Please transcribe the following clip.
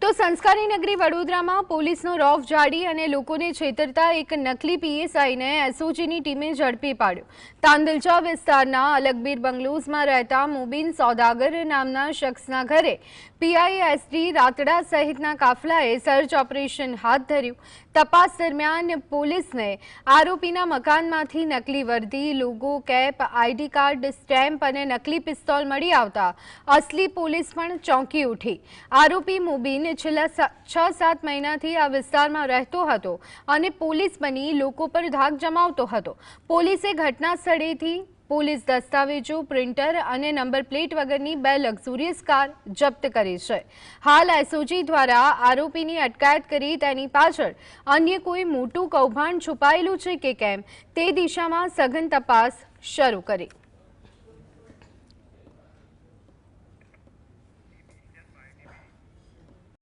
તો સંસ્કારી નગરી વડોદરામાં પોલીસનો રોફ જાડી અને લોકોને છેતરતા એક નકલી પીએસઆઈને એસઓજીની ટીમે ઝડપી પાડ્યો। તાંદલજા વિસ્તારના અલગબીર બંગલોઝમાં રહેતા મુબીન સોદાગર નામના શખ્સના ઘરે પીઆઈએસડી રાતડા સહિતના કાફલાએ સર્ચ ઓપરેશન હાથ ધર્યું। તપાસ દરમિયાન પોલીસને આરોપીના મકાનમાંથી નકલી વર્દી, logo, cap, ID card, stamp અને નકલી પિસ્તોલ મળી આવતા અસલી પોલીસ પણ ચોંકી ઉઠી। આરોપી મુબીન છેલ્લા 6-7 મહિનાથી આ વિસ્તારમાં રહેતો હતો અને પોલીસ બની લોકો પર ધાક જમાવતો હતો। પોલીસે ઘટના સ્થળેથી પોલીસ દસ્તાવેજો, પ્રિન્ટર અને નંબર પ્લેટ વગરની 2 લક્ઝુરિયસ કાર જપ્ત કરી છે। હાલ એસઓજી દ્વારા આરોપીની અટકાયત કરી તેની પાછળ અન્ય કોઈ મોટું કૌભાંડ છુપાયેલું છે કે કેમ તે દિશામાં સઘન તપાસ શરૂ કરી।